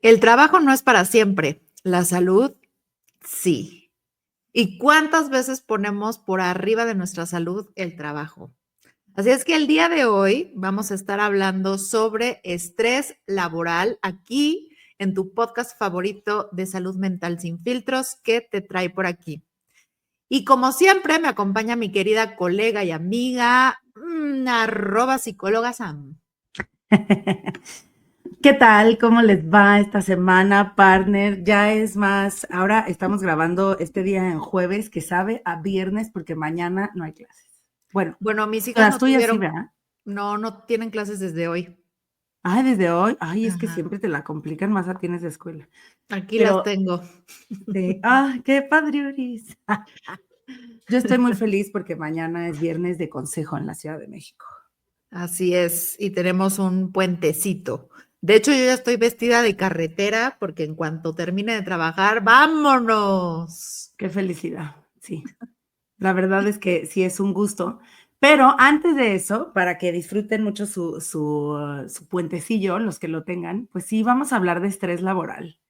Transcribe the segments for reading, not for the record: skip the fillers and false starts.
El trabajo no es para siempre, la salud sí. ¿Y cuántas veces ponemos por arriba de nuestra salud el trabajo? Así es que el día de hoy vamos a estar hablando sobre estrés laboral aquí en tu podcast favorito de salud mental sin filtros que te trae por aquí. Y como siempre me acompaña mi querida colega y amiga, @psicóloga Sam. ¿Qué tal? ¿Cómo les va esta semana, partner? Ya es más, ahora estamos grabando este día en jueves, que sabe a viernes porque mañana no hay clases. Bueno, Bueno, mis hijas las no tuyas sí, tuvieron, ¿verdad? no tienen clases desde hoy. Ay, desde hoy. Ay, es que Ajá. siempre te la complican más a ti en esa escuela. Aquí las Pero, tengo. qué padriuris. Yo estoy muy feliz porque mañana es viernes de consejo en la Ciudad de México. Así es, y tenemos un puentecito. De hecho, yo ya estoy vestida de carretera porque en cuanto termine de trabajar, ¡vámonos! Qué felicidad, sí. La verdad es que sí es un gusto. Pero antes de eso, para que disfruten mucho su puentecillo, los que lo tengan, pues sí, vamos a hablar de estrés laboral.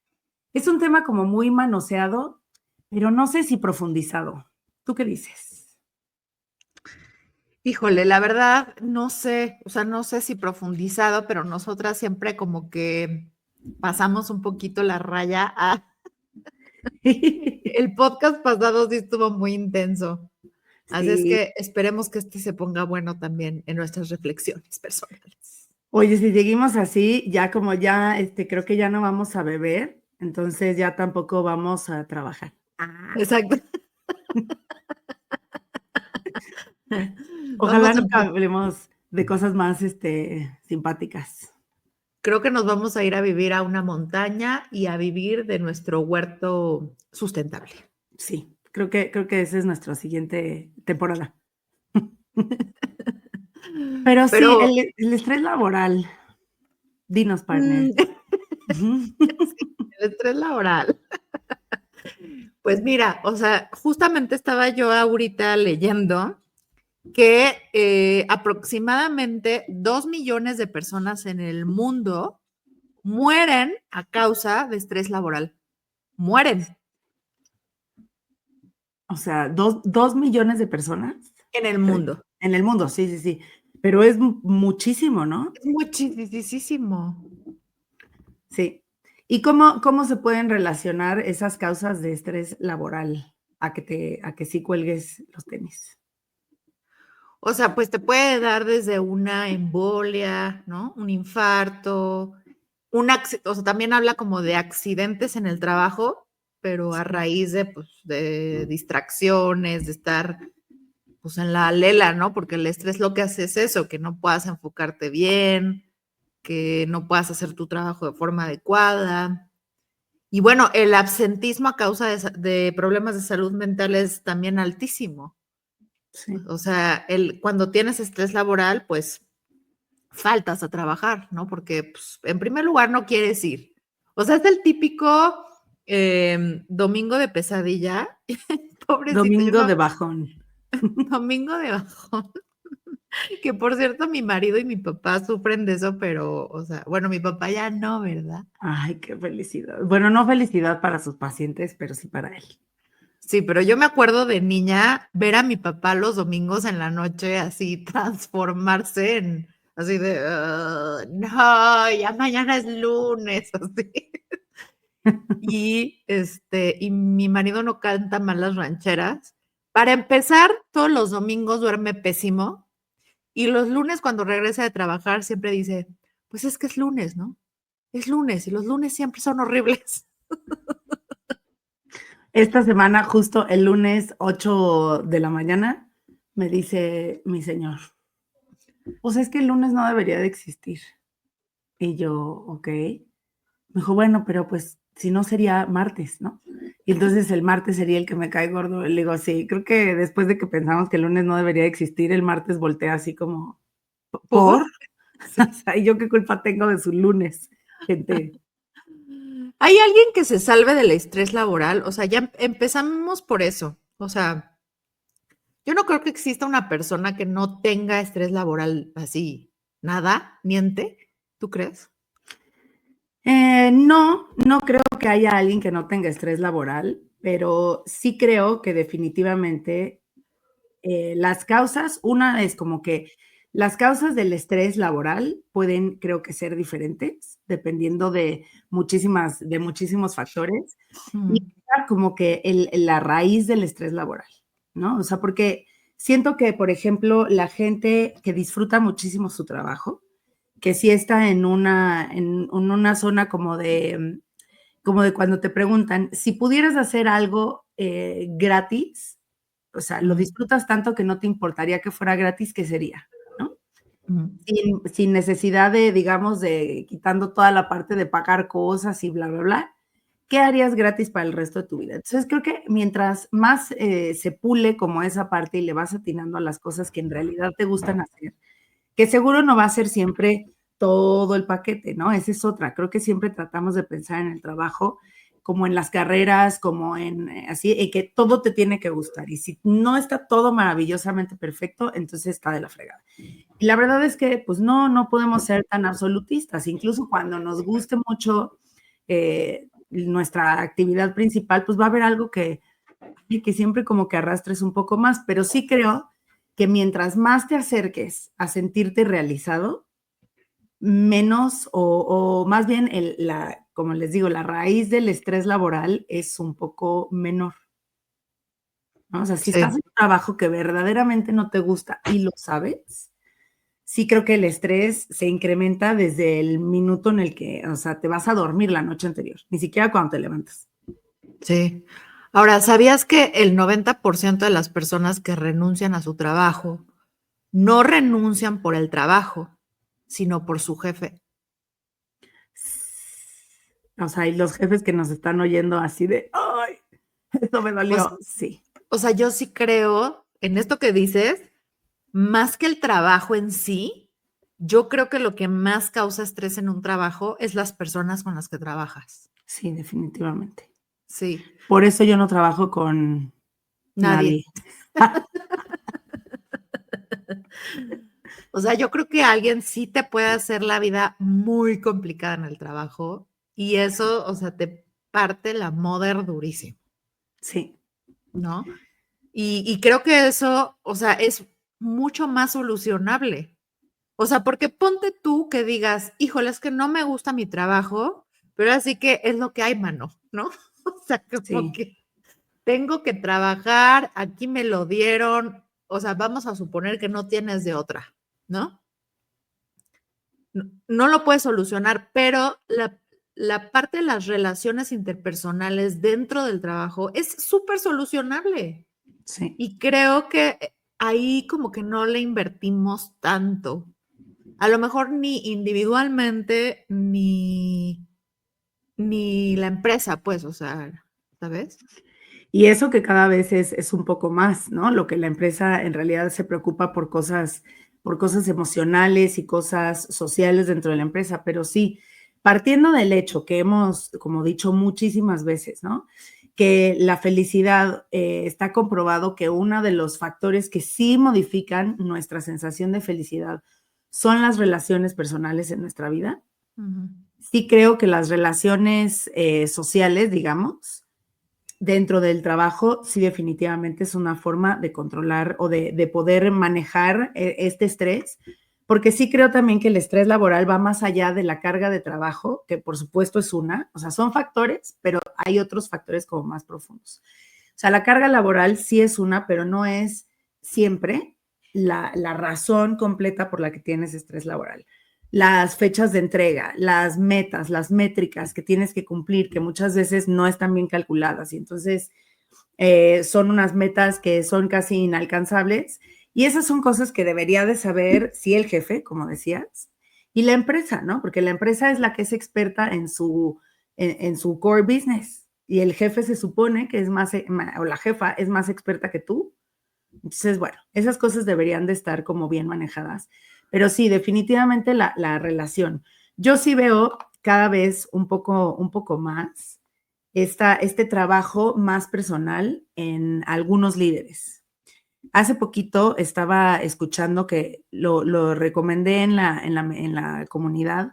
Es un tema como muy manoseado, pero no sé si profundizado. ¿Tú qué dices? Híjole, la verdad, no sé, o sea, no sé si profundizado, pero nosotras siempre como que pasamos un poquito la raya a... El podcast pasado sí estuvo muy intenso. Así es Sí. que esperemos que este se ponga bueno también en nuestras reflexiones personales. Oye, si seguimos así, ya como ya, creo que ya no vamos a beber, entonces ya tampoco vamos a trabajar. Exacto. Ojalá Vamos a nunca empe- hablemos de cosas más, simpáticas. Creo que nos vamos a ir a vivir a una montaña y a vivir de nuestro huerto sustentable. Sí, creo que esa es nuestra siguiente temporada. Pero sí, Pero el estrés laboral. Dinos, partner. mm, el estrés laboral. Pues mira, o sea, justamente estaba yo ahorita leyendo que aproximadamente 2 millones de personas en el mundo mueren a causa de estrés laboral. Mueren O sea, dos millones de personas en el mundo. en el mundo, sí, sí, sí. Pero es muchísimo, ¿no? Es muchísimo. Sí. ¿Y cómo se pueden relacionar esas causas de estrés laboral a que sí cuelgues los tenis? O sea, pues te puede dar desde una embolia, ¿no? Un infarto, o sea, también habla como de accidentes en el trabajo, pero a Sí. raíz de, pues, de distracciones, de estar, pues, en la lela, ¿no? Porque el estrés lo que hace es eso, que no puedas enfocarte bien, que no puedas hacer tu trabajo de forma adecuada. Y bueno, el absentismo a causa de problemas de salud mental es también altísimo. Sí. O sea, cuando tienes estrés laboral, pues faltas a trabajar, ¿no? Porque, pues, en primer lugar, no quieres ir. O sea, es el típico domingo de pesadilla. Pobrecito, yo Domingo me de bajón. domingo de bajón, que por cierto, mi marido y mi papá sufren de eso, pero, o sea, bueno, mi papá ya no, ¿verdad? Ay, qué felicidad. Bueno, no felicidad para sus pacientes, pero sí para él. Sí, pero yo me acuerdo de niña ver a mi papá los domingos en la noche así transformarse en así de, no, ya mañana es lunes, así. Y mi marido no canta mal las rancheras. Para empezar, todos los domingos duerme pésimo y los lunes cuando regresa de trabajar siempre dice, pues es que es lunes, ¿no? Es lunes y los lunes siempre son horribles. Esta semana, justo el lunes 8 de la mañana, me dice mi señor, pues es que el lunes no debería de existir. Y yo, ok. Me dijo, bueno, pero pues si no sería martes, ¿no? Y entonces el martes sería el que me cae gordo. Le digo, sí, creo que después de que pensamos que el lunes no debería existir, el martes voltea así como, ¿por? ¿Por? O sea, ¿y yo qué culpa tengo de su lunes, gente? ¿Hay alguien que se salve del estrés laboral? O sea, ya empezamos por eso. O sea, yo no creo que exista una persona que no tenga estrés laboral así, nada, miente. ¿Tú crees? No creo que haya alguien que no tenga estrés laboral, pero sí creo que definitivamente las causas, una es como que las causas del estrés laboral pueden, creo que ser diferentes, dependiendo de muchísimos factores, y Mm, como que la raíz del estrés laboral, ¿no? O sea, porque siento que, por ejemplo, la gente que disfruta muchísimo su trabajo, que sí está en una zona como de cuando te preguntan, si pudieras hacer algo gratis, o sea, lo mm, disfrutas tanto que no te importaría que fuera gratis, ¿qué sería? ¿No? mm. Sin necesidad de, digamos, de quitando toda la parte de pagar cosas y bla, bla, bla. ¿Qué harías gratis para el resto de tu vida? Entonces, creo que mientras más se pule como esa parte y le vas atinando a las cosas que en realidad te gustan hacer, que seguro no va a ser siempre todo el paquete, ¿no? Esa es otra. Creo que siempre tratamos de pensar en el trabajo como en las carreras, como en así, en que todo te tiene que gustar. Y si no está todo maravillosamente perfecto, entonces está de la fregada. Y la verdad es que, pues no podemos ser tan absolutistas. Incluso cuando nos guste mucho nuestra actividad principal, pues va a haber algo que siempre como que arrastres un poco más. Pero sí creo que mientras más te acerques a sentirte realizado, menos o más bien como les digo, la raíz del estrés laboral es un poco menor, ¿no? O sea, si estás Sí, en un trabajo que verdaderamente no te gusta y lo sabes, sí creo que el estrés se incrementa desde el minuto en el que, o sea, te vas a dormir la noche anterior, ni siquiera cuando te levantas. sí. Ahora, ¿sabías que el 90% de las personas que renuncian a su trabajo no renuncian por el trabajo, sino por su jefe? O sea, y los jefes que nos están oyendo así de, ay, esto me O, s- dolió. Sí, o sea, yo sí creo en esto que dices, más que el trabajo en sí, yo creo que lo que más causa estrés en un trabajo es las personas con las que trabajas. sí, definitivamente. Sí, Por eso yo no trabajo con nadie. nadie. O sea, yo creo que alguien sí te puede hacer la vida muy complicada en el trabajo y eso, o sea, te parte la moder durísimo, Sí, ¿no? Y creo que eso, o sea, es mucho más solucionable. O sea, porque ponte tú que digas, híjole, es que no me gusta mi trabajo, pero así que es lo que hay, mano, ¿no? O sea, como sí. que tengo que trabajar, aquí me lo dieron, o sea, vamos a suponer que no tienes de otra, ¿no? No lo puedes solucionar, pero la parte de las relaciones interpersonales dentro del trabajo es súper solucionable. Sí. Y creo que ahí como que no le invertimos tanto. A lo mejor ni individualmente, ni la empresa, pues, o sea, ¿sabes? Y eso que cada vez es un poco más, ¿no? Lo que la empresa en realidad se preocupa por cosas emocionales y cosas sociales dentro de la empresa, pero sí, partiendo del hecho que hemos, como dicho muchísimas veces, ¿no? Que la felicidad está comprobado que uno de los factores que sí modifican nuestra sensación de felicidad son las relaciones personales en nuestra vida. Ujú. Sí creo que las relaciones sociales, digamos, dentro del trabajo, sí definitivamente es una forma de controlar o de poder manejar este estrés, porque sí creo también que el estrés laboral va más allá de la carga de trabajo, que por supuesto es una, o sea, son factores, pero hay otros factores como más profundos. O sea, la carga laboral sí es una, pero no es siempre la razón completa por la que tienes estrés laboral. Las fechas de entrega, las metas, las métricas que tienes que cumplir, que muchas veces no están bien calculadas y entonces son unas metas que son casi inalcanzables y esas son cosas que debería de saber sí el jefe, como decías, y la empresa, ¿no? Porque la empresa es la que es experta en su core business y el jefe se supone que es más, o la jefa es más experta que tú. Entonces, bueno, esas cosas deberían de estar como bien manejadas. Pero sí, definitivamente la relación. Yo sí veo cada vez un poco más este trabajo más personal en algunos líderes. Hace poquito estaba escuchando que lo recomendé en la comunidad,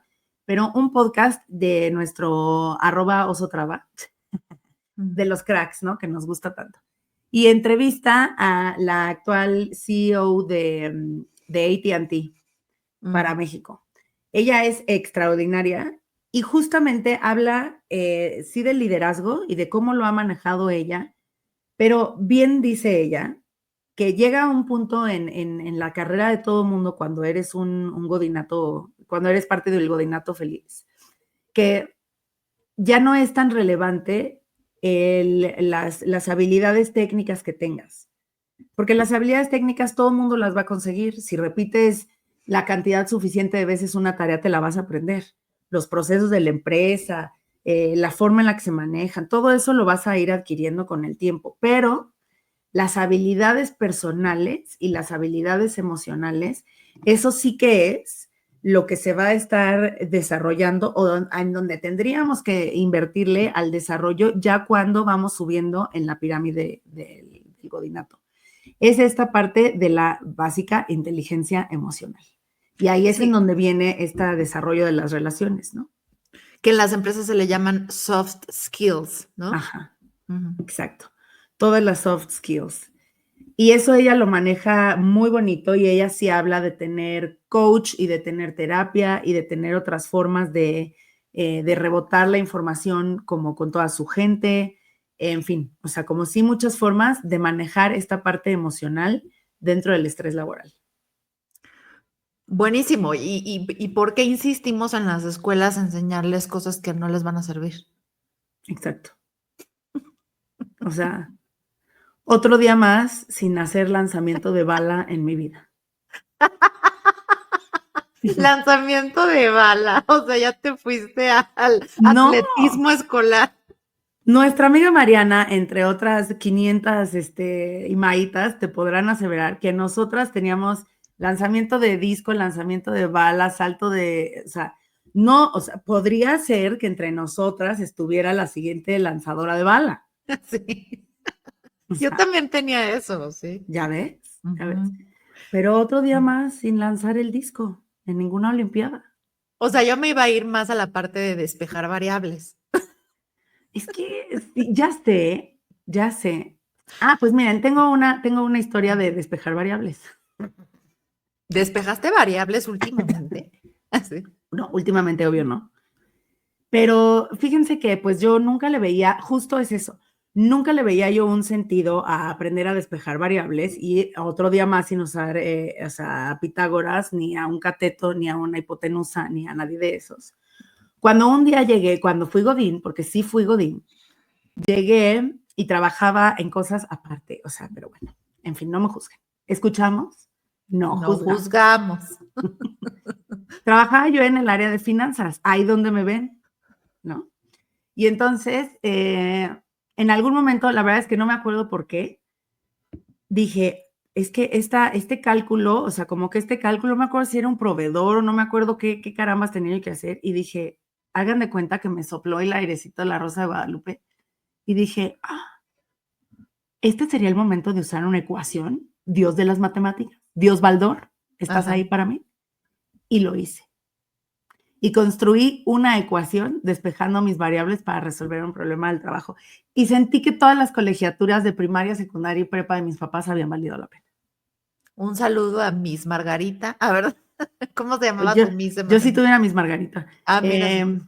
pero un podcast de nuestro @osotrava, de los cracks, ¿no? Que nos gusta tanto. Y entrevista a la actual CEO de AT&T para México. Ella es extraordinaria y justamente habla, sí, del liderazgo y de cómo lo ha manejado ella, pero bien dice ella que llega a un punto en la carrera de todo mundo cuando eres un godinato, cuando eres parte del godinato feliz, que ya no es tan relevante las habilidades técnicas que tengas, porque las habilidades técnicas todo el mundo las va a conseguir. Si repites la cantidad suficiente de veces una tarea, te la vas a aprender. Los procesos de la empresa, la forma en la que se manejan, todo eso lo vas a ir adquiriendo con el tiempo, pero las habilidades personales y las habilidades emocionales, eso sí que es lo que se va a estar desarrollando o en donde tendríamos que invertirle al desarrollo ya cuando vamos subiendo en la pirámide del godinato. Es esta parte de la básica inteligencia emocional. Y ahí es en donde viene este desarrollo de las relaciones, ¿no? Que en las empresas se le llaman soft skills, ¿no? Ajá, exacto. Todas las soft skills. Y eso ella lo maneja muy bonito y ella sí habla de tener coach y de tener terapia y de tener otras formas de rebotar la información como con toda su gente, en fin, o sea, como sí muchas formas de manejar esta parte emocional dentro del estrés laboral. Buenísimo. ¿Y por qué insistimos en las escuelas a enseñarles cosas que no les van a servir? Exacto. O sea, otro día más sin hacer lanzamiento de bala en mi vida. Lanzamiento de bala, o sea, ya te fuiste al No. atletismo escolar. Nuestra amiga Mariana, entre otras 500 imaitas, te podrán aseverar que nosotras teníamos lanzamiento de disco, lanzamiento de bala, salto de, o sea, no, o sea, podría ser que entre nosotras estuviera la siguiente lanzadora de bala. Sí. O Yo sea, también tenía eso, sí. ya ves, ya ves. Pero otro día más sin lanzar el disco en ninguna olimpiada. O sea, yo me iba a ir más a la parte de despejar variables. Es que sí, ya sé, ya sé. Ah, pues miren, tengo una historia de despejar variables. ¿Despejaste variables últimamente? Sí. No, últimamente, obvio, no. Pero fíjense que pues yo nunca le veía, justo es eso, nunca le veía yo un sentido a aprender a despejar variables y otro día más sin usar o sea, Pitágoras, ni a un cateto, ni a una hipotenusa, ni a nadie de esos. Cuando un día llegué, cuando fui Godín, porque sí fui Godín, llegué y trabajaba en cosas aparte, o sea, pero bueno, en fin, no me juzguen. ¿Escuchamos? No No juzgamos. juzgamos. Trabajaba yo en el área de finanzas, ahí donde me ven, ¿no? Y entonces, en algún momento, la verdad es que no me acuerdo por qué, dije, es que este cálculo, o sea, como que este cálculo, no me acuerdo si era un proveedor o no me acuerdo qué carambas tenía que hacer, y dije, hagan de cuenta que me sopló el airecito de la Rosa de Guadalupe, y dije, este sería el momento de usar una ecuación, Dios de las matemáticas, Dios Baldor, ¿estás Ajá. ahí para mí? Y lo hice. Y construí una ecuación despejando mis variables para resolver un problema del trabajo. Y sentí que todas las colegiaturas de primaria, secundaria y prepa de mis papás habían valido la pena. Un saludo a Miss Margarita. A ver, ¿cómo se llamaba Yo, tu Miss de yo sí matemáticas? tuve a mis Margarita. Ah, mira,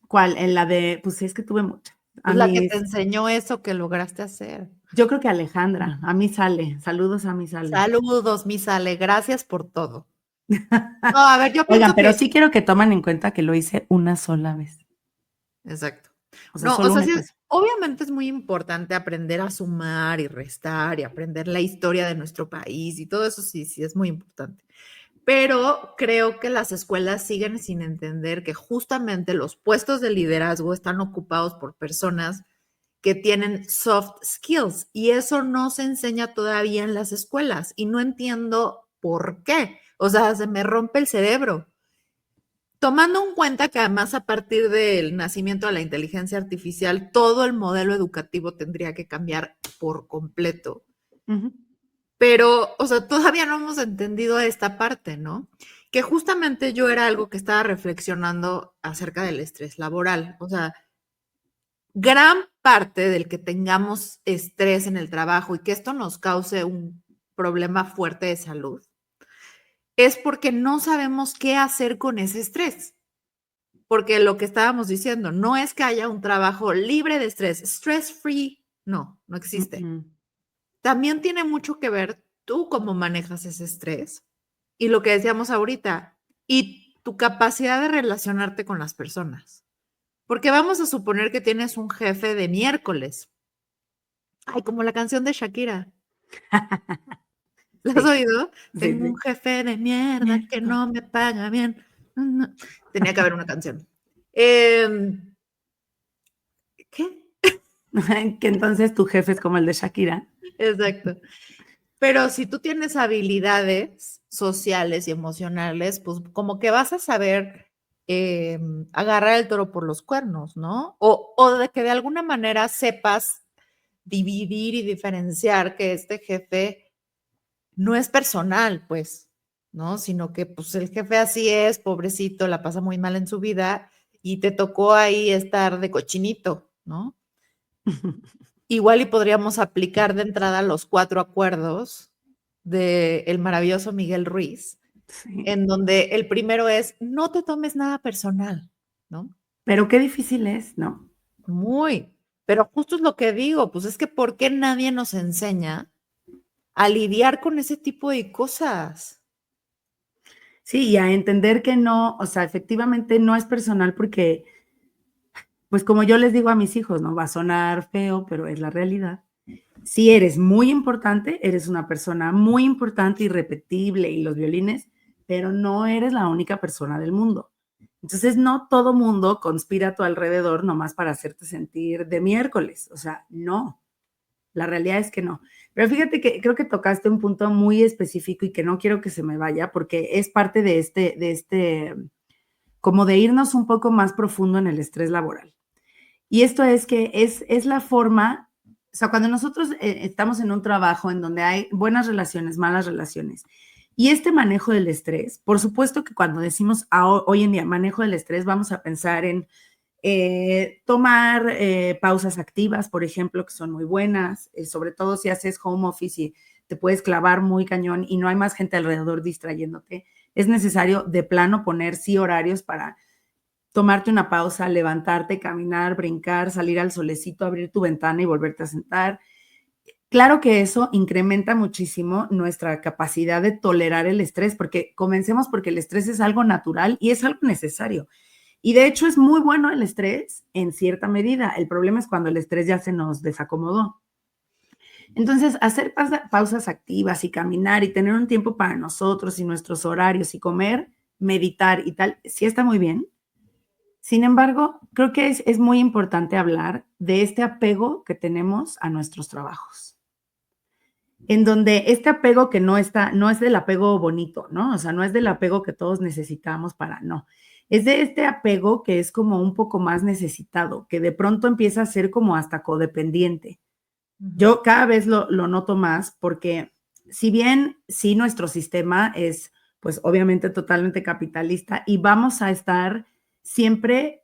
¿Cuál? En la de, pues es que tuve muchas. A pues la que te mis, enseñó eso que lograste hacer. yo creo que Alejandra, a mí sale. Saludos a mí sale. Saludos, Miss Ale, gracias por todo. No, a ver, yo Oigan, pienso pero que, sí quiero que tomen en cuenta que lo hice una sola vez. exacto. O sea, No, o solo sea, una sí, ecuación. obviamente es muy importante aprender a sumar y restar y aprender la historia de nuestro país y todo eso sí, sí es muy importante. Pero creo que las escuelas siguen sin entender que justamente los puestos de liderazgo están ocupados por personas que tienen soft skills y eso no se enseña todavía en las escuelas y no entiendo por qué. O sea, se me rompe el cerebro. Tomando en cuenta que además a partir del nacimiento de la inteligencia artificial, todo el modelo educativo tendría que cambiar por completo. Ujú. Pero, o sea, todavía no hemos entendido esta parte, ¿no? Que justamente yo era algo que estaba reflexionando acerca del estrés laboral. O sea, gran parte del que tengamos estrés en el trabajo y que esto nos cause un problema fuerte de salud es porque no sabemos qué hacer con ese estrés. Porque lo que estábamos diciendo, no es que haya un trabajo libre de estrés, stress free, no, no existe. También tiene mucho que ver tú cómo manejas ese estrés y lo que decíamos ahorita, y tu capacidad de relacionarte con las personas. Porque vamos a suponer que tienes un jefe de miércoles. Ay, como la canción de Shakira. ¿La has Sí, oído? sí, Tengo un sí. jefe de mierda que Miércoles. no me paga bien. Tenía que haber una canción. Em, ¿Qué? Que entonces tu jefe es como el de Shakira. Exacto. Pero si tú tienes habilidades sociales y emocionales, pues como que vas a saber agarrar el toro por los cuernos, ¿no? O de que de alguna manera sepas dividir y diferenciar que este jefe no es personal, pues, ¿no? Sino que pues el jefe así es, pobrecito, la pasa muy mal en su vida y te tocó ahí estar de cochinito, ¿no? Igual y podríamos aplicar de entrada los 4 acuerdos del maravilloso Miguel Ruiz, Sí. en donde el primero es: "No te tomes nada personal", ¿no? Pero qué difícil es, ¿no? Muy, pero justo es lo que digo, pues es que, ¿por qué nadie nos enseña a lidiar con ese tipo de cosas? Sí, y a entender que no, o sea, efectivamente no es personal porque, pues como yo les digo a mis hijos, no va a sonar feo, pero es la realidad. Si eres muy importante, eres una persona muy importante, irrepetible y los violines, pero no eres la única persona del mundo. Entonces, no todo mundo conspira a tu alrededor nomás para hacerte sentir de miércoles. O sea, no, la realidad es que no. Pero fíjate que creo que tocaste un punto muy específico y que no quiero que se me vaya porque es parte como de irnos un poco más profundo en el estrés laboral. Y esto es que es la forma, o sea, cuando nosotros estamos en un trabajo en donde hay buenas relaciones, malas relaciones, y este manejo del estrés, por supuesto que cuando decimos hoy en día manejo del estrés, vamos a pensar en tomar pausas activas, por ejemplo, que son muy buenas, sobre todo si haces home office y te puedes clavar muy cañón y no hay más gente alrededor distrayéndote. Es necesario de plano poner sí horarios para tomarte una pausa, levantarte, caminar, brincar, salir al solecito, abrir tu ventana y volverte a sentar. Claro que eso incrementa muchísimo nuestra capacidad de tolerar el estrés, porque comencemos porque el estrés es algo natural y es algo necesario. Y de hecho es muy bueno el estrés en cierta medida. El problema es cuando el estrés ya se nos desacomodó. Entonces, hacer pausas activas y caminar y tener un tiempo para nosotros y nuestros horarios y comer, meditar y tal, sí está muy bien. Sin embargo, creo que es muy importante hablar de este apego que tenemos a nuestros trabajos, en donde este apego que no es del apego bonito, ¿no? O sea, no es del apego que todos necesitamos para, no. Es de este apego que es como un poco más necesitado, que de pronto empieza a ser como hasta codependiente. Ujú. Yo cada vez lo noto más porque si bien sí nuestro sistema es, pues obviamente totalmente capitalista y vamos a estar siempre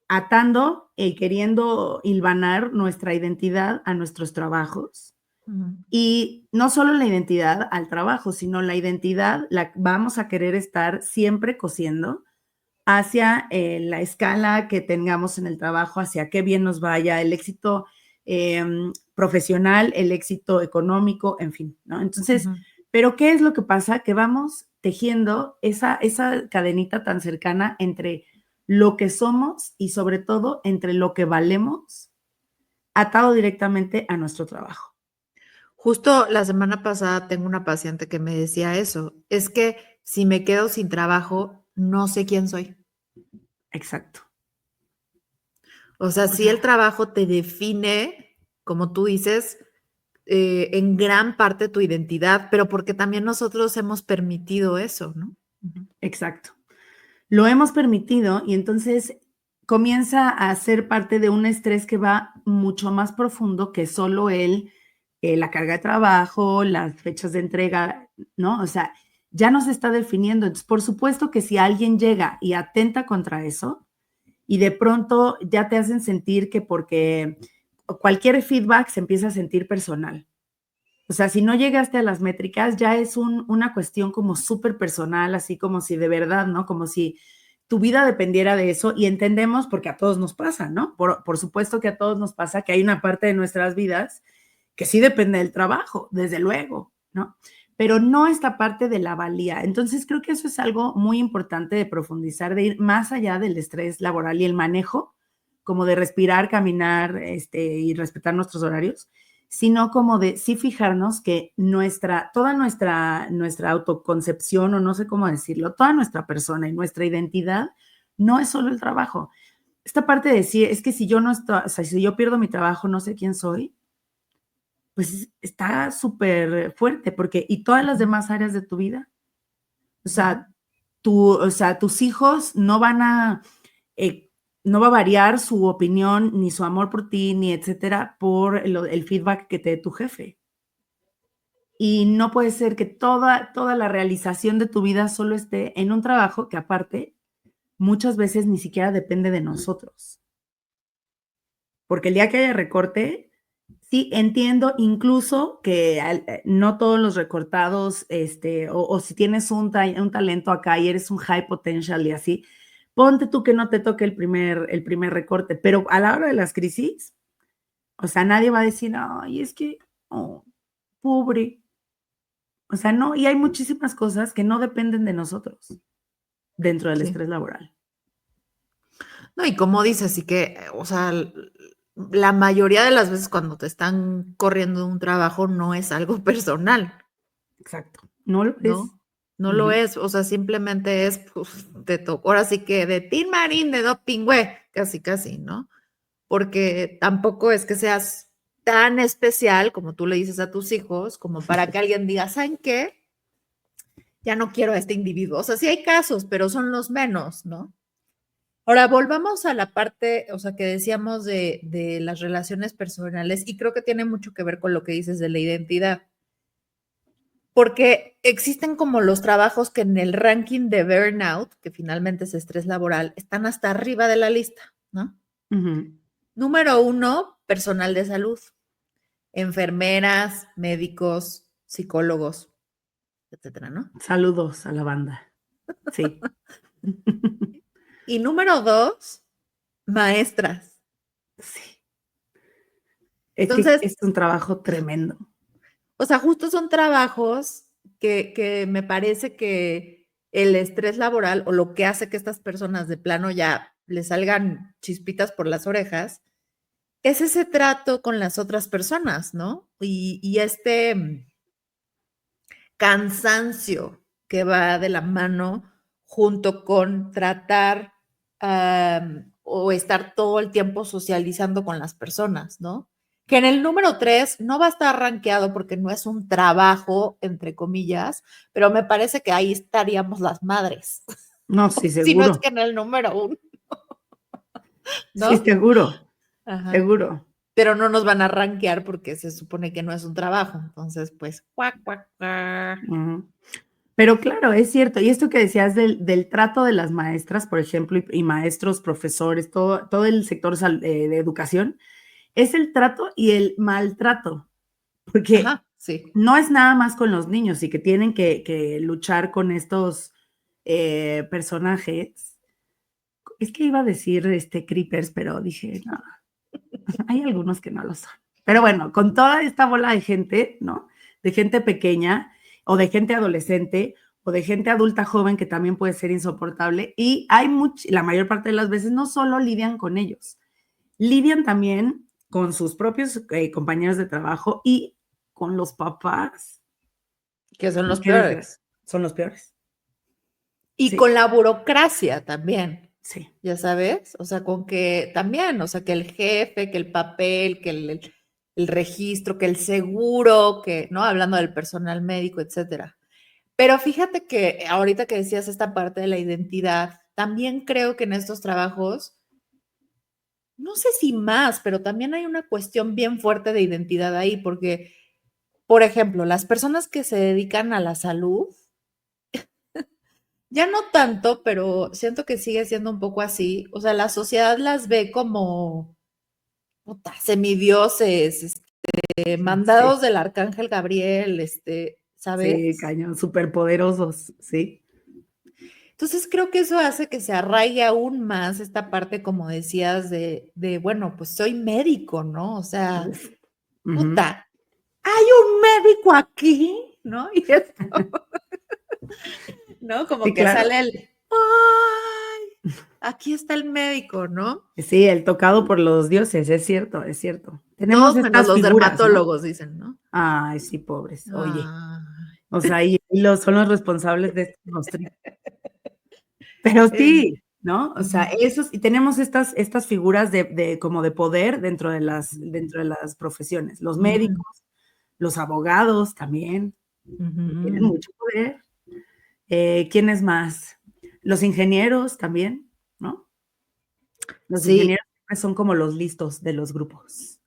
atando y queriendo hilvanar nuestra identidad a nuestros trabajos. Ujú. Y no solo la identidad al trabajo, sino la identidad la vamos a querer estar siempre cosiendo hacia la escala que tengamos en el trabajo, hacia qué bien nos vaya, el éxito profesional, el éxito económico, en fin, ¿no? Entonces, Ujú. pero ¿qué es lo que pasa? Que vamos tejiendo esa cadenita tan cercana entre lo que somos y sobre todo entre lo que valemos, atado directamente a nuestro trabajo. Justo la semana pasada tengo una paciente que me decía eso, es que si me quedo sin trabajo, no sé quién soy. Exacto. O sea, O sí el sea, trabajo te define, como tú dices, en gran parte tu identidad, pero porque también nosotros hemos permitido eso, ¿no? Ujú. exacto. Lo hemos permitido y entonces comienza a ser parte de un estrés que va mucho más profundo que solo la carga de trabajo, las fechas de entrega, ¿no? O sea, ya nos está definiendo. Entonces, por supuesto que si alguien llega y atenta contra eso y de pronto ya te hacen sentir que porque cualquier feedback se empieza a sentir personal. O sea, si no llegaste a las métricas, ya es una cuestión como súper personal, así como si de verdad, ¿no? Como si tu vida dependiera de eso y entendemos porque a todos nos pasa, ¿no? Por supuesto que a todos nos pasa que hay una parte de nuestras vidas que sí depende del trabajo, desde luego, ¿no? Pero no esta parte de la valía. Entonces creo que eso es algo muy importante de profundizar, de ir más allá del estrés laboral y el manejo, como de respirar, caminar, y respetar nuestros horarios, sino como de sí fijarnos que toda nuestra autoconcepción, o no sé cómo decirlo, toda nuestra persona y nuestra identidad no es solo el trabajo. Esta parte de decir, es que si yo no estoy, o sea, si yo pierdo mi trabajo, no sé quién soy, pues está súper fuerte, porque y todas las demás áreas de tu vida, o sea, tus hijos no van a, no va a variar su opinión, ni su amor por ti, ni etcétera, por el feedback que te dé tu jefe. Y no puede ser que toda la realización de tu vida solo esté en un trabajo que aparte muchas veces ni siquiera depende de nosotros. Porque el día que haya recorte, sí entiendo incluso que no todos los recortados, o si tienes un talento acá y eres un high potential y así, ponte tú que no te toque el primer recorte, pero a la hora de las crisis, o sea, nadie va a decir, ay, es que, oh, pobre. O sea, no, y hay muchísimas cosas que no dependen de nosotros dentro del Sí. estrés laboral. No, y como dices, sí que, o sea, la mayoría de las veces cuando te están corriendo de un trabajo no es algo personal, Exacto. No lo es. ¿no? No lo Ujú. es, o sea, simplemente es, pues, te tocó, ahora sí que de Tin Marín, de Doping, güey, casi, casi, ¿no? Porque tampoco es que seas tan especial, como tú le dices a tus hijos, como para que alguien diga, ¿saben qué? Ya no quiero a este individuo. O sea, sí hay casos, pero son los menos, ¿no? Ahora, volvamos a la parte, o sea, que decíamos de las relaciones personales y creo que tiene mucho que ver con lo que dices de la identidad, porque existen como los trabajos que en el ranking de burnout, que finalmente es estrés laboral, están hasta arriba de la lista, ¿no? Ujú. Número uno, personal de salud, enfermeras, médicos, psicólogos, etcétera, ¿no? Saludos a la banda. Sí. Y número dos, maestras. Sí. Es que Entonces, es un trabajo tremendo. o sea, justo son trabajos que me parece que el estrés laboral o lo que hace que estas personas de plano ya les salgan chispitas por las orejas, es ese trato con las otras personas, ¿no? Y este cansancio que va de la mano junto con tratar o estar todo el tiempo socializando con las personas, ¿no? Que en el número 3 no va a estar rankeado porque no es un trabajo, entre comillas, pero me parece que ahí estaríamos las madres, No, sí, si no es seguro. que en el número 1, Sí, ¿no? seguro, Ajá. seguro. Pero no nos van a rankear porque se supone que no es un trabajo. Entonces, pues, cuac, cuac, cuac. Ujú. Pero claro, es cierto. Y esto que decías del trato de las maestras, por ejemplo, y maestros, profesores, todo el sector de educación, es el trato y el maltrato, porque Ajá, sí. no es nada más con los niños y que tienen que luchar con estos personajes. Es que iba a decir creepers, pero dije, no, hay algunos que no lo son. Pero bueno, con toda esta bola de gente, ¿no? De gente pequeña o de gente adolescente o de gente adulta joven que también puede ser insoportable y la mayor parte de las veces no solo lidian con ellos, lidian también con sus propios compañeros de trabajo y con los papás. Que son Y los qué desgracia, peores. son los peores. Y Sí, con la burocracia también, sí. ya sabes, o sea, con que también, o sea, que el jefe, que el papel, que el registro, que el seguro, que, ¿no? Hablando del personal médico, etcétera. Pero fíjate que ahorita que decías esta parte de la identidad, también creo que en estos trabajos, no sé si más, pero también hay una cuestión bien fuerte de identidad ahí, porque, por ejemplo, las personas que se dedican a la salud, Ya no tanto, pero siento que sigue siendo un poco así. O sea, la sociedad las ve como puta, semidioses, Sí, mandados del arcángel Gabriel, sí, ¿sabes? cañón, superpoderosos, sí. Entonces creo que eso hace que se arraigue aún más esta parte, como decías, bueno, pues soy médico, ¿no? O sea, Uf. Ujú. puta, hay un médico aquí, ¿no? Y esto, ¿no? Como Sí, que claro. sale ¡ay! Aquí está el médico, ¿no? Sí, el tocado por los dioses, es cierto, es cierto. Tenemos Todos menos estas los figuras, ¿no? dermatólogos, dicen, ¿no? Ay, sí, pobres. Oye, Ay, o sea, son los responsables de estos monstruos. Pero eh, sí, ¿no? O sea, ujú, esos, y tenemos estas figuras de como de poder dentro de las profesiones. Los ujú, médicos, los abogados también, que tienen ujú. mucho poder. ¿Quiénes más? Los ingenieros también, ¿no? Los Sí, ingenieros siempre son como los listos de los grupos.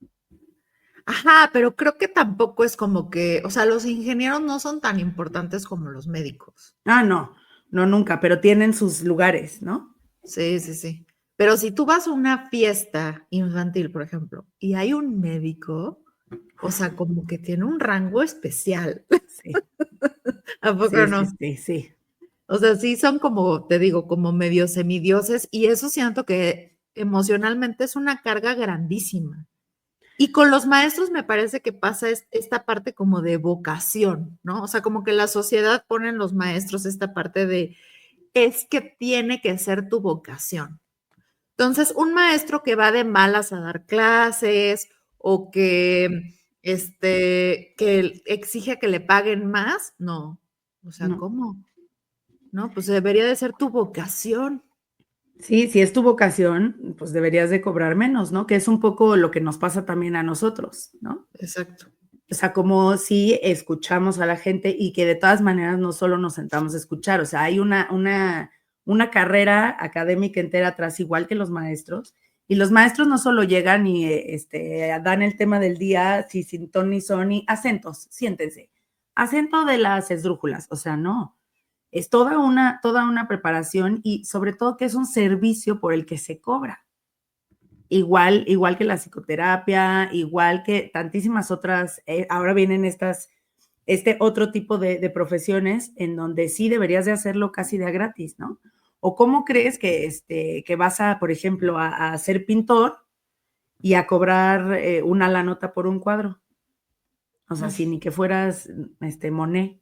ajá, pero creo que tampoco es como que, o sea, los ingenieros no son tan importantes como los médicos. Ah, no, no, nunca, pero tienen sus lugares, ¿no? Sí, sí, sí. Pero si tú vas a una fiesta infantil, por ejemplo, y hay un médico, o sea, como que tiene un rango especial. Sí, ¿A poco sí, sí, no? sí, sí. O sea, sí son como, te digo, como medio semidioses y eso siento que emocionalmente es una carga grandísima. Y con los maestros me parece que pasa esta parte como de vocación, ¿no? O sea, como que la sociedad pone en los maestros esta parte de, es que tiene que ser tu vocación. Entonces, un maestro que va de malas a dar clases o que exige que le paguen más, no. O sea, No. ¿cómo? No, pues debería de ser tu vocación. Sí, si es tu vocación, pues deberías de cobrar menos, ¿no? Que es un poco lo que nos pasa también a nosotros, ¿no? Exacto. O sea, como si escuchamos a la gente y que de todas maneras no solo nos sentamos a escuchar, o sea, hay una carrera académica entera atrás, igual que los maestros, y los maestros no solo llegan y dan el tema del día, si sin ton ni son, y acentos, siéntense, acento de las esdrújulas, o sea, no, es toda una preparación y sobre todo que es un servicio por el que se cobra. Igual que la psicoterapia, igual que tantísimas otras, ahora vienen este otro tipo de profesiones en donde sí deberías de hacerlo casi de a gratis, ¿no? O cómo crees que vas a, por ejemplo, a ser pintor y a cobrar una la nota por un cuadro. O sea, si ni que fueras Monet.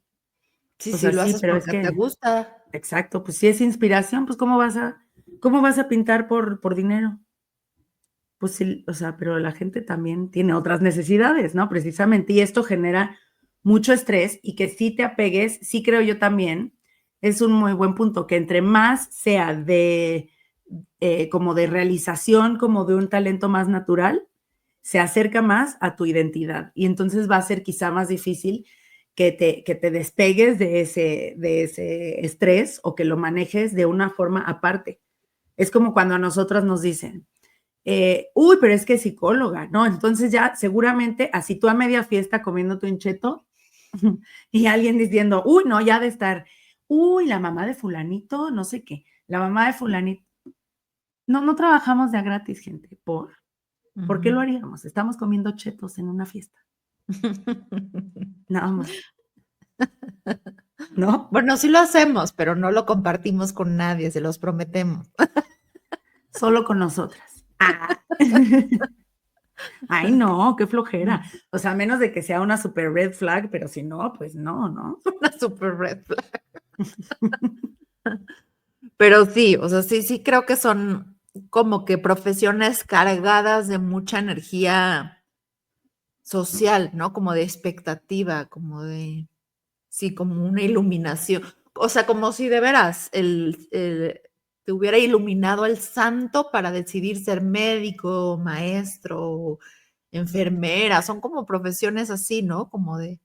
Sí, O sí, sea, lo sí, haces pero es porque te que, gusta. exacto, pues si es inspiración, pues ¿cómo vas a pintar por dinero? Pues sí, o sea, pero la gente también tiene otras necesidades, ¿no? Precisamente, y esto genera mucho estrés y que sí te apegues, sí creo yo también, es un muy buen punto, que entre más sea como de realización, como de un talento más natural, se acerca más a tu identidad y entonces va a ser quizá más difícil que te despegues de ese estrés o que lo manejes de una forma aparte. Es como cuando a nosotras nos dicen, uy, pero es que es psicóloga, ¿no? Entonces ya seguramente así tú a media fiesta comiendo tu encheto y alguien diciendo, uy, no, ya de estar, uy, la mamá de fulanito, no sé qué, la mamá de fulanito. No, no trabajamos de a gratis, gente. ¿Por qué Ujú. lo haríamos? Estamos comiendo chetos en una fiesta, nada más, ¿no? Bueno, sí lo hacemos, pero no lo compartimos con nadie, se los prometemos. Solo con nosotras. Ah. Ay, no, qué flojera. O sea, a menos de que sea una super red flag, pero si no, pues no, ¿no? Una super red flag. Pero sí, o sea, sí, sí creo que son como que profesiones cargadas de mucha energía social, ¿no? Como de expectativa, como de, sí, como una iluminación. O sea, como si de veras te hubiera iluminado el santo para decidir ser médico, maestro, enfermera. Son como profesiones así, ¿no? Como de,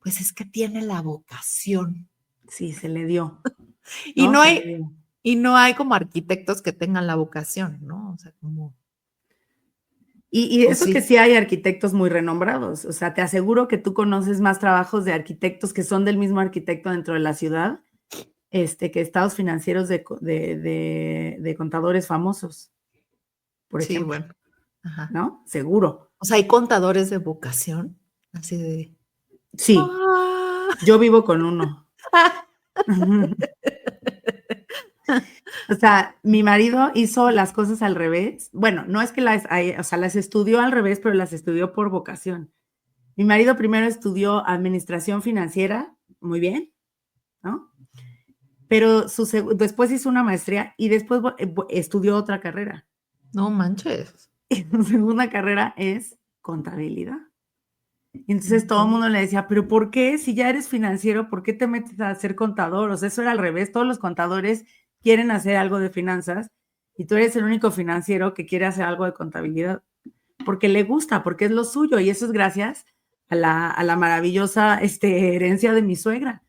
pues es que tiene la vocación. Sí, se le dio, Y ¿no? no Se le hay, dio. y no hay como arquitectos que tengan la vocación, ¿no? O sea, como, Y o eso que sí. sí hay arquitectos muy renombrados, o sea, te aseguro que tú conoces más trabajos de arquitectos que son del mismo arquitecto dentro de la ciudad que estados financieros de contadores famosos, por Sí, ejemplo, bueno. Ajá. ¿no? Seguro. O sea, hay contadores de vocación, así de... Sí, ¡Ah! yo vivo con uno. O sea, mi marido hizo las cosas al revés. Bueno, no es que las estudió al revés, pero las estudió por vocación. Mi marido primero estudió administración financiera, muy bien, ¿no? Pero después hizo una maestría y después estudió otra carrera. No manches. Y su segunda carrera es contabilidad. Y entonces todo el Ok. mundo le decía, pero ¿por qué? Si ya eres financiero, ¿por qué te metes a ser contador? O sea, eso era al revés. Todos los contadores quieren hacer algo de finanzas y tú eres el único financiero que quiere hacer algo de contabilidad porque le gusta, porque es lo suyo. Y eso es gracias a la maravillosa herencia de mi suegra.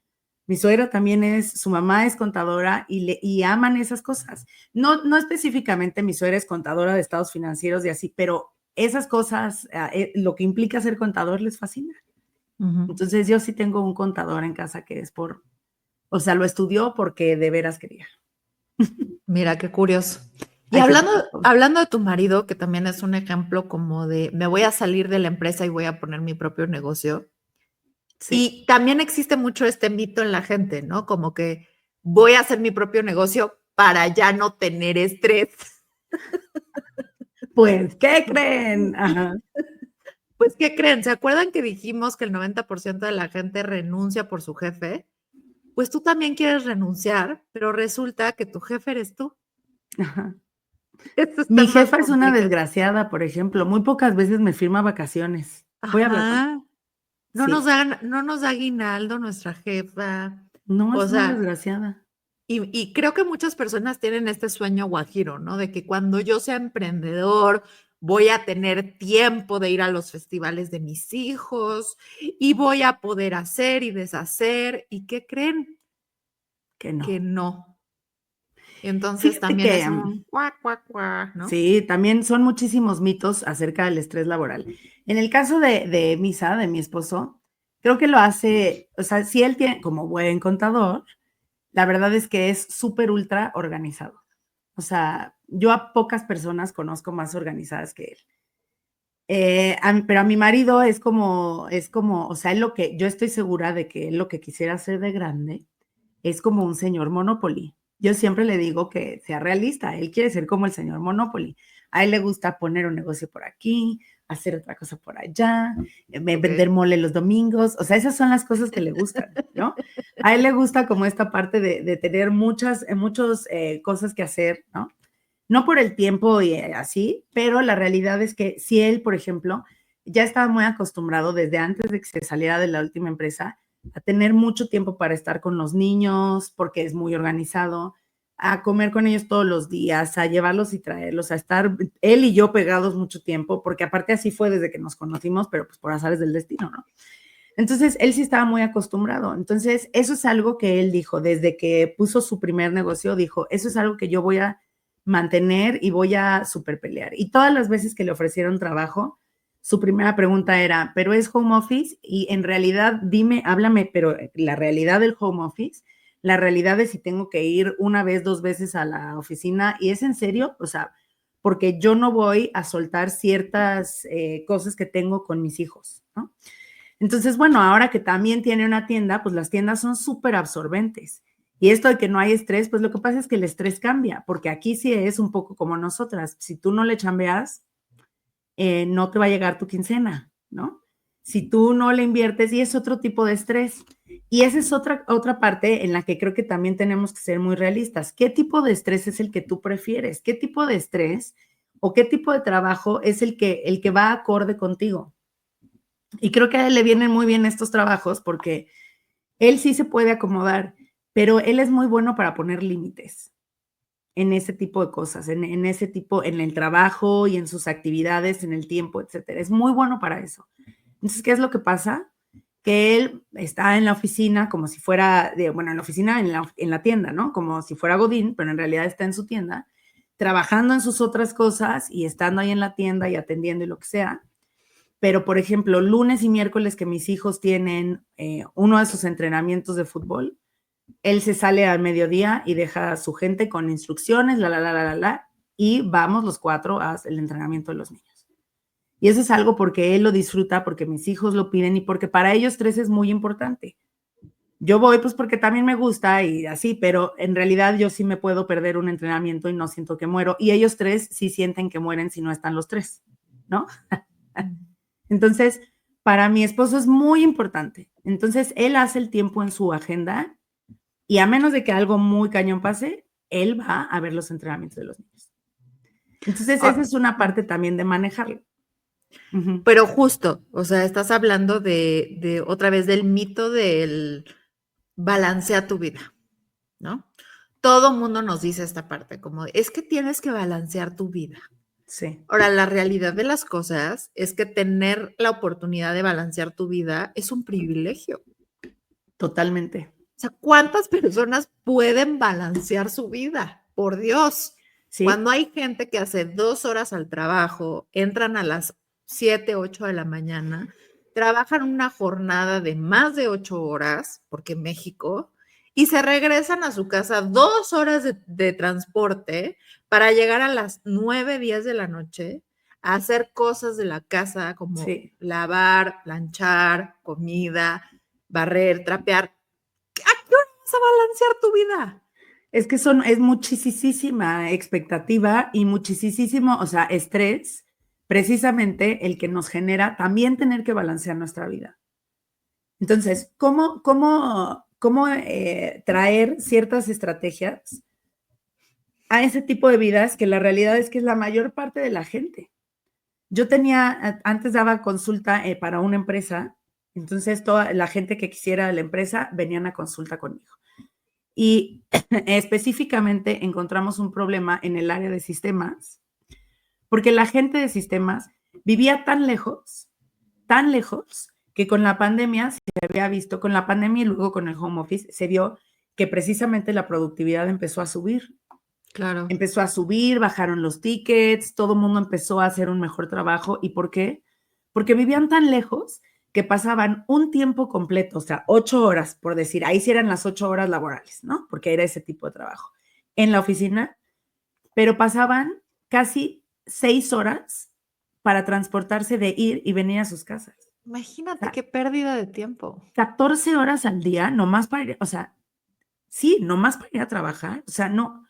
Mi suegra también su mamá es contadora y aman esas cosas. No específicamente mi suegra es contadora de estados financieros y así, pero esas cosas, lo que implica ser contador les fascina. Ujú. Entonces yo sí tengo un contador en casa que o sea, lo estudió porque de veras quería. Mira, qué curioso. Y Hay gente hablando, que... hablando de tu marido, que también es un ejemplo como de me voy a salir de la empresa y voy a poner mi propio negocio. Sí, Y también existe mucho este mito en la gente, ¿no? Como que voy a hacer mi propio negocio para ya no tener estrés. pues, ¿qué creen? Ajá. Pues, ¿qué creen? ¿Se acuerdan que dijimos que el 90% de la gente renuncia por su jefe? Pues tú también quieres renunciar, pero resulta que tu jefe eres tú. Ajá. Eso está Mi más jefa es una complicado. desgraciada, por ejemplo, muy pocas veces me firma vacaciones. Voy a hablar con ella. Ajá. Sí, No nos da aguinaldo nuestra jefa. no, O es una sea, desgraciada. y creo que muchas personas tienen este sueño guajiro, ¿no? De que cuando yo sea emprendedor voy a tener tiempo de ir a los festivales de mis hijos y voy a poder hacer y deshacer. ¿Y qué creen? Que Que no. no. Y entonces Fíjate también que es un cuac, cuac, cuac, ¿no? sí, también son muchísimos mitos acerca del estrés laboral. En el caso de Misa, de mi esposo, creo que lo hace, o sea, si él tiene, como buen contador, la verdad es que es súper ultra organizado. O sea, yo a pocas personas conozco más organizadas que él. Pero a mi marido o sea, yo estoy segura de que él lo que quisiera hacer de grande es como un señor Monopoly. Yo siempre le digo que sea realista, él quiere ser como el señor Monopoly. A él le gusta poner un negocio por aquí, hacer otra cosa por allá, Ok. vender mole los domingos, o sea, esas son las cosas que le gustan, ¿no? A él le gusta como esta parte de tener muchas cosas que hacer, ¿no? No por el tiempo y así, pero la realidad es que si él, por ejemplo, ya estaba muy acostumbrado desde antes de que se saliera de la última empresa a tener mucho tiempo para estar con los niños, porque es muy organizado, a comer con ellos todos los días, a llevarlos y traerlos, a estar él y yo pegados mucho tiempo, porque aparte así fue desde que nos conocimos, pero pues por azares del destino, ¿no? Entonces, él sí estaba muy acostumbrado. Entonces, eso es algo que él dijo, desde que puso su primer negocio, dijo, eso es algo que yo voy a mantener y voy a super pelear. Y todas las veces que le ofrecieron trabajo, su primera pregunta era, ¿pero es home office? Y en realidad, dime, háblame, pero la realidad del home office, la realidad de si tengo que ir una vez, dos veces a la oficina, y es en serio, o sea, porque yo no voy a soltar ciertas cosas que tengo con mis hijos, ¿no? Entonces, bueno, ahora que también tiene una tienda, pues las tiendas son súper absorbentes. Y esto de que no hay estrés, pues lo que pasa es que el estrés cambia, porque aquí sí es un poco como nosotras. Si tú no le chambeas, no te va a llegar tu quincena, ¿no? Si tú no le inviertes, y es otro tipo de estrés. Y esa es otra parte en la que creo que también tenemos que ser muy realistas. ¿Qué tipo de estrés es el que tú prefieres? ¿Qué tipo de estrés o qué tipo de trabajo es el que va acorde contigo? Y creo que a él le vienen muy bien estos trabajos porque él sí se puede acomodar, pero él es muy bueno para poner límites en ese tipo de cosas, en ese tipo, en el trabajo y en sus actividades, en el tiempo, etcétera. Es muy bueno para eso. Entonces, ¿qué es lo que pasa? Que él está en la oficina como si fuera, bueno, en la oficina, en la tienda, ¿no? Como si fuera Godín, pero en realidad está en su tienda, trabajando en sus otras cosas y estando ahí en la tienda y atendiendo y lo que sea. Pero, por ejemplo, lunes y miércoles que mis hijos tienen uno de sus entrenamientos de fútbol, Él se sale al mediodía y deja a su gente con instrucciones, y vamos los 4 al entrenamiento de los niños. Y eso es algo porque él lo disfruta, porque mis hijos lo piden y porque para ellos 3 es muy importante. Yo voy pues porque también me gusta y así, pero en realidad yo sí me puedo perder un entrenamiento y no siento que muero. Y ellos 3 sí sienten que mueren si no están los 3, ¿no? Entonces, para mi esposo es muy importante. Entonces, él hace el tiempo en su agenda y a menos de que algo muy cañón pase, él va a ver los entrenamientos de los niños. Entonces, esa es una parte también de manejarlo. Pero justo, o sea, estás hablando de otra vez del mito del balancea tu vida, ¿no? Todo mundo nos dice esta parte, como es que tienes que balancear tu vida. Sí. Ahora, la realidad de las cosas es que tener la oportunidad de balancear tu vida es un privilegio. Totalmente. O sea, ¿cuántas personas pueden balancear su vida? Por Dios. Sí. Cuando hay gente que hace 2 horas al trabajo, entran a las 7, 8 de la mañana, trabajan una jornada de más de 8 horas, porque en México, y se regresan a su casa 2 horas de transporte para llegar a las 9, 10 de la noche a hacer cosas de la casa como Sí. lavar, planchar, comida, barrer, trapear. ¿A qué hora vas a balancear tu vida? Es que es muchísima expectativa y muchísimo, o sea, estrés, precisamente el que nos genera también tener que balancear nuestra vida. Entonces, ¿cómo traer ciertas estrategias a ese tipo de vidas que la realidad es que es la mayor parte de la gente? Yo antes daba consulta para una empresa, entonces toda la gente que quisiera la empresa venían a consulta conmigo. Y específicamente encontramos un problema en el área de sistemas, porque la gente de sistemas vivía tan lejos, que con la pandemia se había visto, con la pandemia y luego con el home office, se vio que precisamente la productividad empezó a subir. Claro. Empezó a subir, bajaron los tickets, todo el mundo empezó a hacer un mejor trabajo. ¿Y por qué? Porque vivían tan lejos que pasaban un tiempo completo, o sea, 8 horas, por decir, ahí sí eran las 8 horas laborales, ¿no? Porque era ese tipo de trabajo, en la oficina, pero pasaban casi 6 horas para transportarse de ir y venir a sus casas. Imagínate O sea, qué pérdida de tiempo. 14 horas al día, nomás para ir, o sea, sí, nomás para ir a trabajar, o sea, no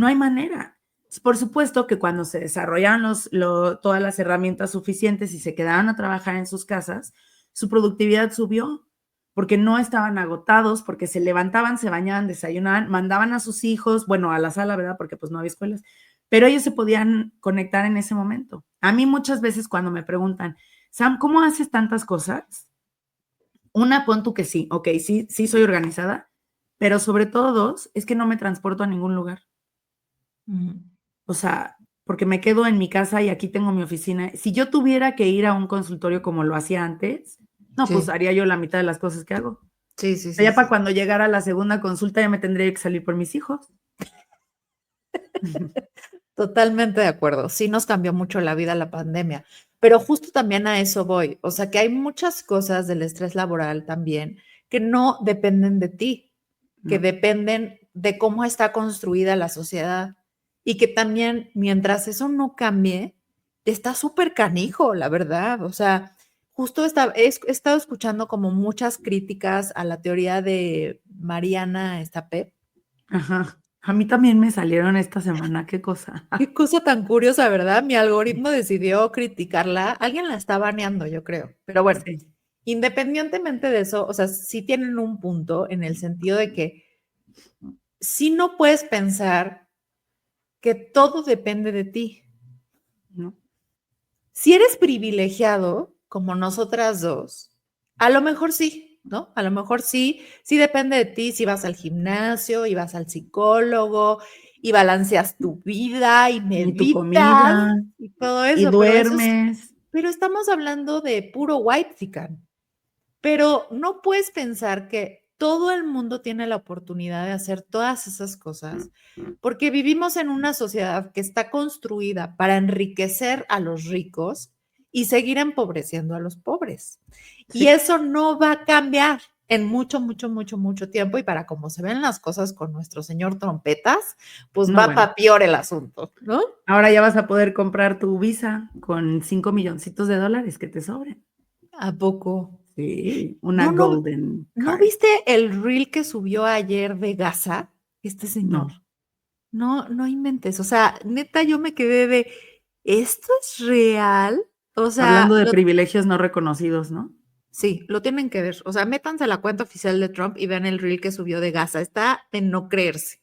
hay manera. Por supuesto que cuando se desarrollaron todas las herramientas suficientes y se quedaron a trabajar en sus casas, su productividad subió, porque no estaban agotados, porque se levantaban, se bañaban, desayunaban, mandaban a sus hijos, bueno, a la sala, ¿verdad? Porque pues no había escuelas, pero ellos se podían conectar en ese momento. A mí muchas veces cuando me preguntan, Sam, ¿cómo haces tantas cosas? Una, pon tú que sí, ok, sí soy organizada, pero sobre todo 2, es que no me transporto a ningún lugar. O sea, porque me quedo en mi casa y aquí tengo mi oficina. Si yo tuviera que ir a un consultorio como lo hacía antes, no, pues Sí. haría yo la mitad de las cosas que hago. Sí, sí, O sea, sí, ya para sí. cuando llegara la segunda consulta ya me tendría que salir por mis hijos. Totalmente de acuerdo. Sí nos cambió mucho la vida la pandemia, pero justo también a eso voy. O sea, que hay muchas cosas del estrés laboral también que no dependen de ti, que No. dependen de cómo está construida la sociedad y que también mientras eso no cambie, está súper canijo, la verdad. O sea, justo he estado escuchando como muchas críticas a la teoría de Mariana Estapé. Ajá. A mí también me salieron esta semana, qué cosa. Qué cosa tan curiosa, ¿verdad? Mi algoritmo decidió criticarla. Alguien la está baneando, yo creo. Pero bueno, Sí. independientemente de eso, o sea, sí tienen un punto en el sentido de que sí no puedes pensar que todo depende de ti. ¿No? Si eres privilegiado, como nosotras dos, a lo mejor sí, ¿no? A lo mejor sí depende de ti si vas al gimnasio y vas al psicólogo y balanceas tu vida y Y tu meditas comida, y todo y eso, duermes. pero estamos hablando de puro whitezican. Pero no puedes pensar que todo el mundo tiene la oportunidad de hacer todas esas cosas, porque vivimos en una sociedad que está construida para enriquecer a los ricos y seguir empobreciendo a los pobres. Y Sí. eso no va a cambiar. en mucho, mucho, mucho, mucho tiempo y para cómo se ven las cosas con nuestro señor trompetas, pues No, va bueno. para peor el asunto, ¿no? Ahora ya vas a poder comprar tu visa con 5 milloncitos de dólares que te sobren. ¿A poco? Sí, una No, no, golden ¿no card. viste el reel que subió ayer de Gaza, este señor? No. No, no inventes. O sea, neta, yo me quedé de, ¿esto es real? O sea, Hablando de privilegios no reconocidos, ¿no? sí, lo tienen que ver. O sea, métanse a la cuenta oficial de Trump y vean el reel que subió de Gaza. Está de no creerse.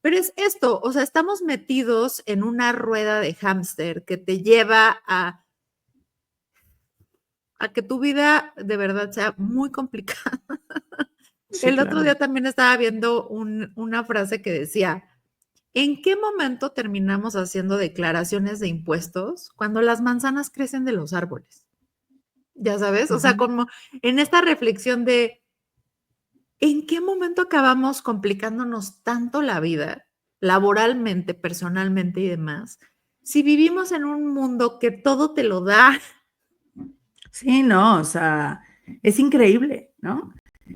Pero es esto, o sea, estamos metidos en una rueda de hámster que te lleva a que tu vida de verdad sea muy complicada. Sí, El otro claro. día también estaba viendo una frase que decía, ¿en qué momento terminamos haciendo declaraciones de impuestos cuando las manzanas crecen de los árboles? Ya sabes, o sea, Ujú. como en esta reflexión de, ¿en qué momento acabamos complicándonos tanto la vida, laboralmente, personalmente y demás, si vivimos en un mundo que todo te lo da? Sí, no, o sea, es increíble, ¿no?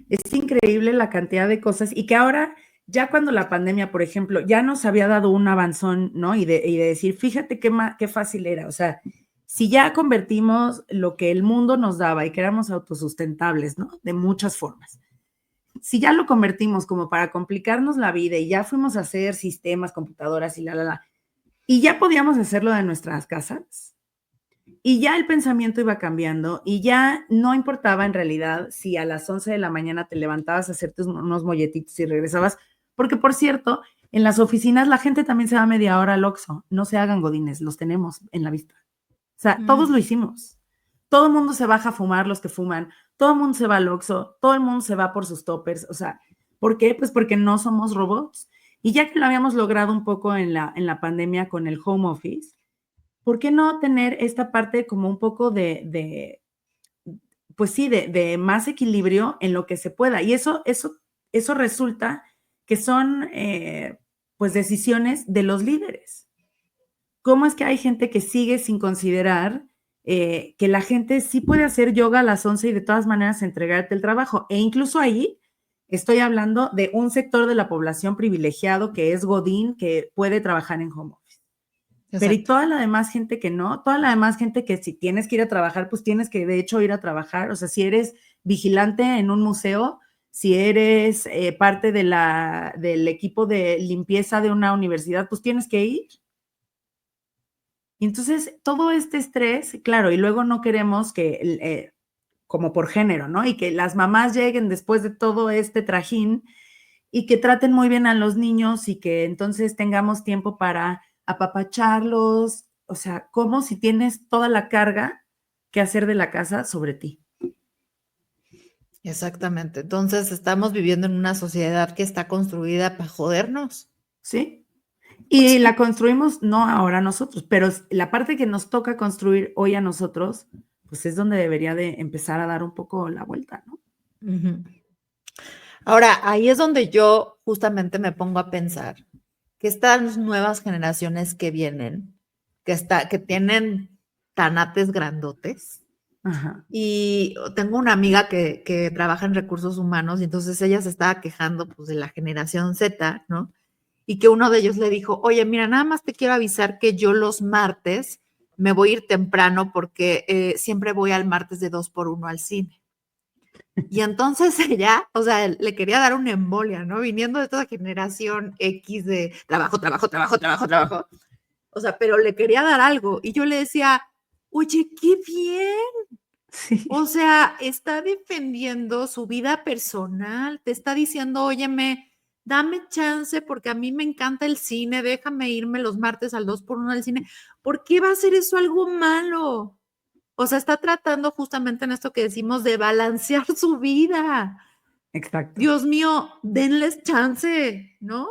Es increíble la cantidad de cosas y que ahora, ya cuando la pandemia, por ejemplo, ya nos había dado un avanzón, ¿no? Y de decir, fíjate qué fácil era, o sea, si ya convertimos lo que el mundo nos daba y que éramos autosustentables, ¿no? De muchas formas. Si ya lo convertimos como para complicarnos la vida y ya fuimos a hacer sistemas, computadoras y y ya podíamos hacerlo de nuestras casas, y ya el pensamiento iba cambiando y ya no importaba en realidad si a las 11 de la mañana te levantabas a hacerte unos molletitos y regresabas, porque por cierto, en las oficinas la gente también se va media hora al Oxxo, no se hagan godines, los tenemos en la vista. O sea, todos lo hicimos. Todo el mundo se baja a fumar, los que fuman, todo el mundo se va al Oxxo, todo el mundo se va por sus toppers, o sea, ¿por qué? Pues porque no somos robots. Y ya que lo habíamos logrado un poco en la pandemia con el home office, ¿por qué no tener esta parte como un poco pues sí, de más equilibrio en lo que se pueda? Y eso resulta que son, pues, decisiones de los líderes. ¿Cómo es que hay gente que sigue sin considerar que la gente sí puede hacer yoga a las 11 y de todas maneras entregarte el trabajo? E incluso ahí estoy hablando de un sector de la población privilegiado que es Godín, que puede trabajar en home office. Pero y Exacto. toda la demás gente que no, toda la demás gente que si tienes que ir a trabajar, pues tienes que de hecho ir a trabajar. O sea, si eres vigilante en un museo, si eres parte del equipo de limpieza de una universidad, pues tienes que ir. Y entonces, todo este estrés, claro, y luego no queremos que, como por género, ¿no? Y que las mamás lleguen después de todo este trajín y que traten muy bien a los niños y que entonces tengamos tiempo para apapacharlos, o sea, como si tienes toda la carga que hacer de la casa sobre ti. Exactamente. Entonces estamos viviendo en una sociedad que está construida para jodernos. ¿Sí? Pues Y la sí. construimos no ahora nosotros, pero la parte que nos toca construir hoy a nosotros, pues es donde debería de empezar a dar un poco la vuelta, ¿no? Ujú. Ahora, ahí es donde yo justamente me pongo a pensar que estas nuevas generaciones que vienen, que tienen tanates grandotes, Ajá. y tengo una amiga que trabaja en recursos humanos y entonces ella se estaba quejando pues de la generación Z, ¿no? Y que uno de ellos le dijo, oye, mira, nada más te quiero avisar que yo los martes me voy a ir temprano porque siempre voy al martes de 2x1 al cine. Y entonces ella, o sea, le quería dar una embolia, ¿no? Viniendo de toda generación X de trabajo, trabajo, trabajo, trabajo, trabajo. O sea, pero le quería dar algo. Y yo le decía, oye, qué bien. O Sí. sea, está defendiendo su vida personal, te está diciendo, óyeme, dame chance porque a mí me encanta el cine, déjame irme los martes al 2x1 al cine. ¿Por qué va a ser eso algo malo? O sea, está tratando justamente en esto que decimos de balancear su vida. Exacto. Dios mío, denles chance, ¿no?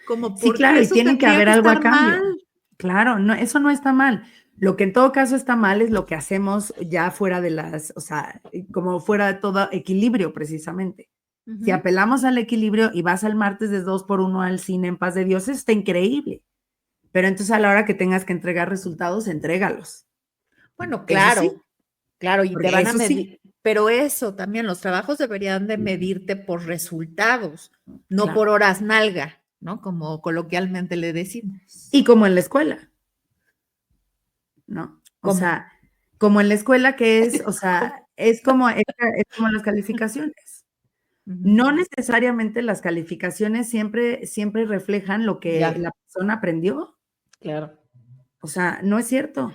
Como Sí, porque claro, y eso tiene que tendría haber que algo a estar mal. cambio. Claro, no, eso no está mal. Lo que en todo caso está mal es lo que hacemos ya fuera de o sea, como fuera de todo equilibrio, precisamente. Si Ujú. apelamos al equilibrio y vas al martes de 2x1 al cine en paz de Dios, eso está increíble. Pero entonces a la hora que tengas que entregar resultados, entrégalos. Bueno, Eso sí, claro, claro, y te porque van a eso medir, sí. Pero eso también, los trabajos deberían de medirte por resultados, no Claro. por horas nalga, ¿no? Como coloquialmente le decimos. Y como en la escuela, ¿no? O ¿Cómo? sea, como en la escuela que es, o sea, es como las calificaciones. Ujú. No necesariamente las calificaciones siempre reflejan lo que Ya, la persona aprendió. claro. O sea, no es cierto.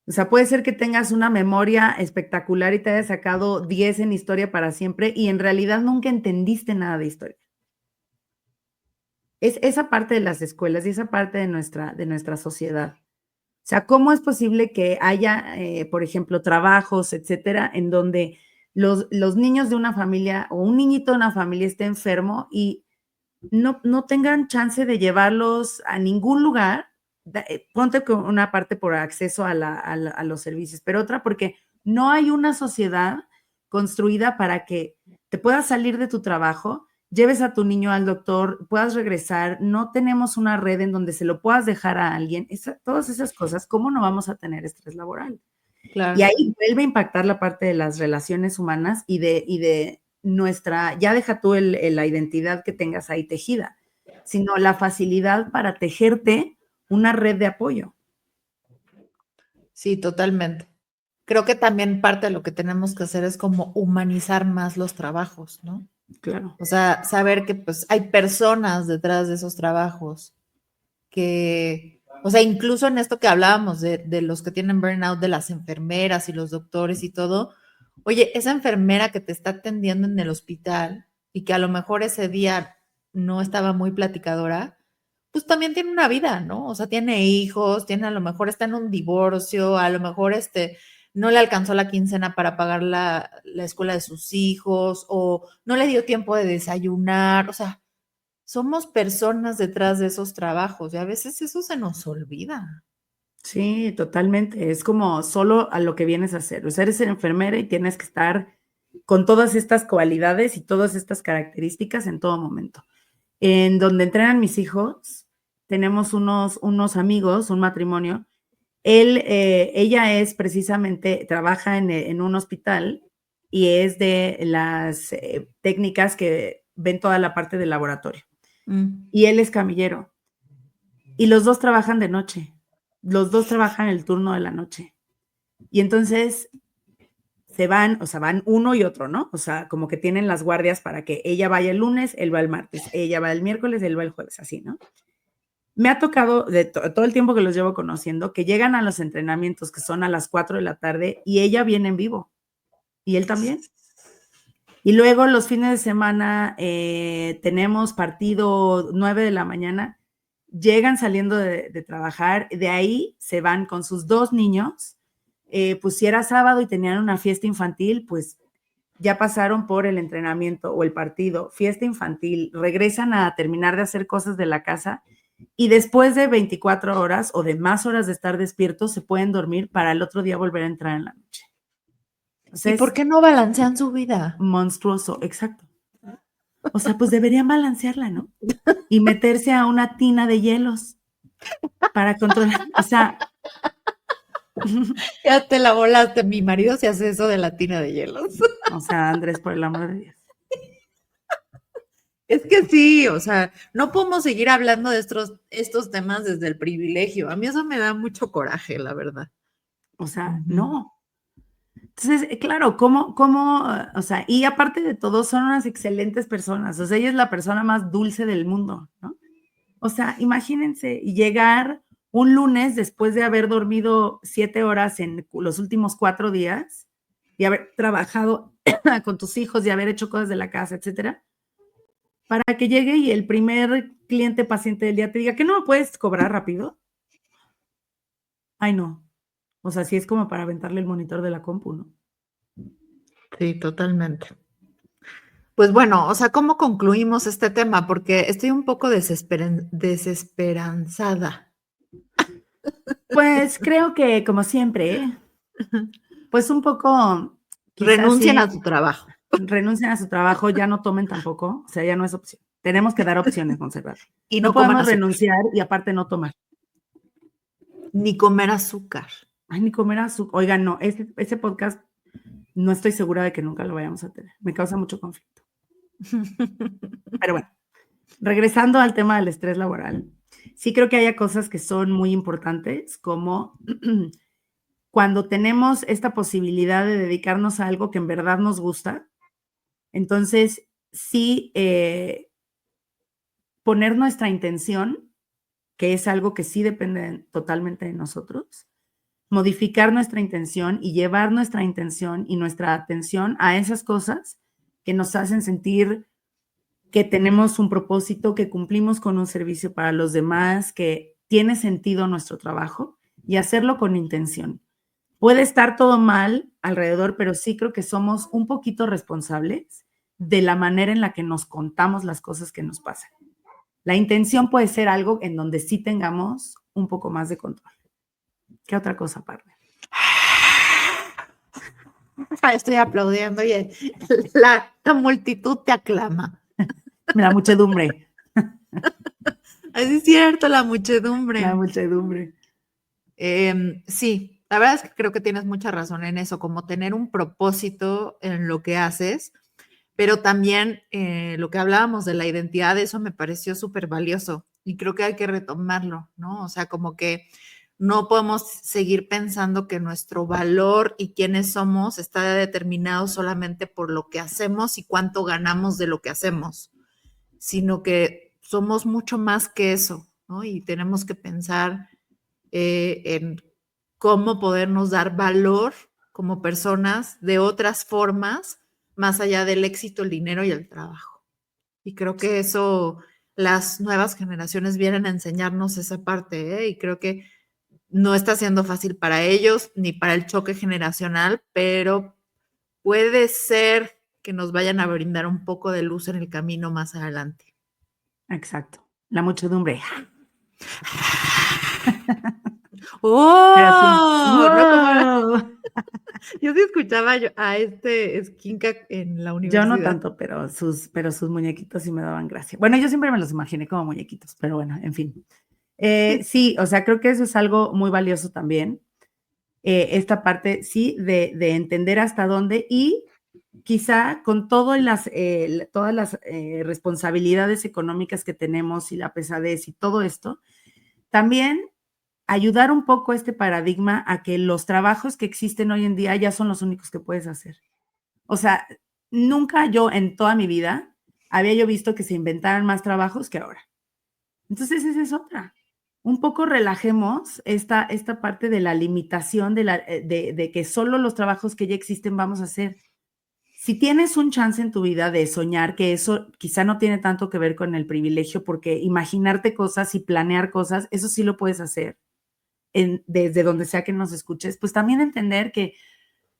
O sea, puede ser que tengas una memoria espectacular y te hayas sacado 10 en historia para siempre y en realidad nunca entendiste nada de historia. Es esa parte de las escuelas y esa parte de nuestra sociedad. O sea, ¿cómo es posible que haya, por ejemplo, trabajos, etcétera, en donde los niños de una familia o un niñito de una familia esté enfermo y no tengan chance de llevarlos a ningún lugar? Ponte con una parte por acceso a los servicios, pero otra porque no hay una sociedad construida para que te puedas salir de tu trabajo, lleves a tu niño al doctor, puedas regresar, no tenemos una red en donde se lo puedas dejar a alguien, todas esas cosas, ¿cómo no vamos a tener estrés laboral? Y Claro. ahí vuelve a impactar la parte de las relaciones humanas y de nuestra, ya deja tú la identidad que tengas ahí tejida, sino la facilidad para tejerte una red de apoyo. Sí, totalmente. Creo que también parte de lo que tenemos que hacer es como humanizar más los trabajos, ¿no? Claro. O sea, saber que pues hay personas detrás de esos trabajos que, o sea, incluso en esto que hablábamos de los que tienen burnout, de las enfermeras y los doctores y todo, oye, esa enfermera que te está atendiendo en el hospital y que a lo mejor ese día no estaba muy platicadora, pues también tiene una vida, ¿no? O sea, tiene hijos, tiene a lo mejor está en un divorcio, a lo mejor no le alcanzó la quincena para pagar la escuela de sus hijos o no le dio tiempo de desayunar, o sea, somos personas detrás de esos trabajos y a veces eso se nos olvida. Sí, totalmente. Es como solo a lo que vienes a hacer. O sea, eres enfermera y tienes que estar con todas estas cualidades y todas estas características en todo momento. En donde entrenan mis hijos, tenemos unos amigos, un matrimonio. Ella es precisamente, trabaja en un hospital y es de las técnicas que ven toda la parte del laboratorio. Mm. Y él es camillero. Y los dos trabajan de noche. Los dos trabajan el turno de la noche. Y entonces se van, o sea, van uno y otro, ¿no? O sea, como que tienen las guardias para que ella vaya el lunes, él va el martes, ella va el miércoles, él va el jueves, así, ¿no? Me ha tocado de todo el tiempo que los llevo conociendo que llegan a los entrenamientos que son a las 4 de la tarde y ella viene en vivo y él también. Y luego los fines de semana tenemos partido 9 de la mañana, llegan saliendo de trabajar, de ahí se van con sus dos niños, pues si era sábado y tenían una fiesta infantil, pues ya pasaron por el entrenamiento o el partido, fiesta infantil, regresan a terminar de hacer cosas de la casa y después de 24 horas o de más horas de estar despiertos, se pueden dormir para el otro día volver a entrar en la noche. ¿Y por Entonces, qué no balancean su vida? monstruoso, exacto. O sea, pues deberían balancearla, ¿no? Y meterse a una tina de hielos para controlar, o sea, Ya te la volaste, mi marido se hace eso de la tina de hielos. o sea, Andrés, por el amor de Dios. Es que sí, o sea, no podemos seguir hablando de estos temas desde el privilegio. A mí eso me da mucho coraje, la verdad. O sea, Ujú. no. Entonces, claro, o sea, y aparte de todo, son unas excelentes personas. O sea, ella es la persona más dulce del mundo, ¿no? O sea, imagínense llegar un lunes después de haber dormido 7 horas en los últimos 4 días y haber trabajado con tus hijos y haber hecho cosas de la casa, etcétera, para que llegue y el primer cliente paciente del día te diga que no puedes cobrar rápido. Ay, no. O sea, sí es como para aventarle el monitor de la compu, ¿no? Sí, totalmente. Pues bueno, o sea, ¿cómo concluimos este tema? Porque estoy un poco desesperanzada. Pues creo que, como siempre, pues un poco, quizás Renuncien sí, a su trabajo, renuncien a su trabajo, ya no tomen tampoco, o sea, ya no es opción. Tenemos que dar opciones, Montserrat. y No no coman podemos azúcar, renunciar y aparte no tomar. ni comer azúcar. Ay, ni comer azúcar. Oigan, no, ese podcast no estoy segura de que nunca lo vayamos a tener. Me causa mucho conflicto. Pero bueno, regresando al tema del estrés laboral, sí creo que haya cosas que son muy importantes, como cuando tenemos esta posibilidad de dedicarnos a algo que en verdad nos gusta, entonces sí poner nuestra intención, que es algo que sí depende totalmente de nosotros, modificar nuestra intención y llevar nuestra intención y nuestra atención a esas cosas que nos hacen sentir que tenemos un propósito, que cumplimos con un servicio para los demás, que tiene sentido nuestro trabajo y hacerlo con intención. Puede estar todo mal alrededor, pero sí creo que somos un poquito responsables de la manera en la que nos contamos las cosas que nos pasan. La intención puede ser algo en donde sí tengamos un poco más de control. ¿Qué otra cosa, partner? Estoy aplaudiendo y la multitud te aclama. La muchedumbre. Así es cierto, la muchedumbre. La muchedumbre. Sí, la verdad es que creo que tienes mucha razón en eso, como tener un propósito en lo que haces, pero también lo que hablábamos de la identidad, eso me pareció súper valioso y creo que hay que retomarlo, ¿no? O sea, como que no podemos seguir pensando que nuestro valor y quiénes somos está determinado solamente por lo que hacemos y cuánto ganamos de lo que hacemos, sino que somos mucho más que eso, ¿no? Y tenemos que pensar en cómo podernos dar valor como personas de otras formas, más allá del éxito, el dinero y el trabajo. Y creo que eso, las nuevas generaciones vienen a enseñarnos esa parte, ¿eh? Y creo que no está siendo fácil para ellos ni para el choque generacional, pero puede ser que nos vayan a brindar un poco de luz en el camino más adelante. Exacto. La muchedumbre. ¡Oh! Wow. No como... Yo sí escuchaba a este Esquinca en la universidad. Yo no tanto, pero sus muñequitos sí me daban gracia. Bueno, yo siempre me los imaginé como muñequitos, pero bueno, en fin. Sí, o sea, creo que eso es algo muy valioso también. Esta parte, sí, de entender hasta dónde y quizá con todas las responsabilidades económicas que tenemos y la pesadez y todo esto, también ayudar un poco a este paradigma a que los trabajos que existen hoy en día ya son los únicos que puedes hacer. O sea, nunca yo en toda mi vida había yo visto que se inventaran más trabajos que ahora. Entonces, esa es otra. Un poco relajemos esta parte de la limitación de que solo los trabajos que ya existen vamos a hacer. Si tienes un chance en tu vida de soñar, que eso quizá no tiene tanto que ver con el privilegio, porque imaginarte cosas y planear cosas, eso sí lo puedes hacer desde donde sea que nos escuches, pues también entender que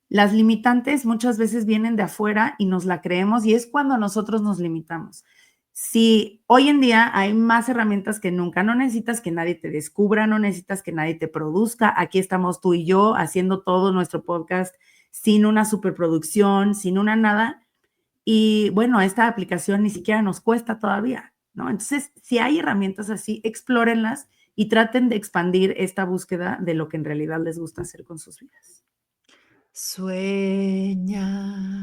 las limitantes muchas veces vienen de afuera y nos la creemos y es cuando nosotros nos limitamos. Si hoy en día hay más herramientas que nunca, no necesitas que nadie te descubra, no necesitas que nadie te produzca. Aquí estamos tú y yo haciendo todo nuestro podcast sin una superproducción, sin una nada. Y bueno, esta aplicación ni siquiera nos cuesta todavía, ¿no? Entonces, si hay herramientas así, explórenlas y traten de expandir esta búsqueda de lo que en realidad les gusta hacer con sus vidas. Sueña.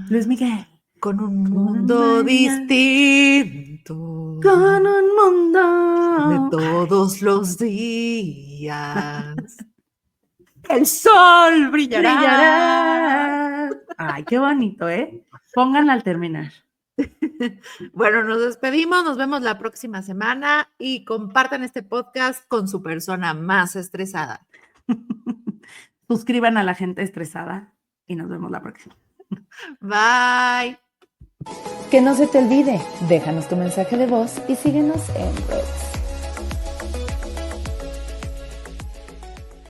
Luis Miguel. Con un mundo distinto. Con un mundo. De todos los días. El sol brillará. Brillará. Ay, qué bonito, ¿eh? Pónganla al terminar. Bueno, nos despedimos, nos vemos la próxima semana y compartan este podcast con su persona más estresada. Suscriban a la gente estresada y nos vemos la próxima. Bye. Que no se te olvide, déjanos tu mensaje de voz y síguenos en Redes.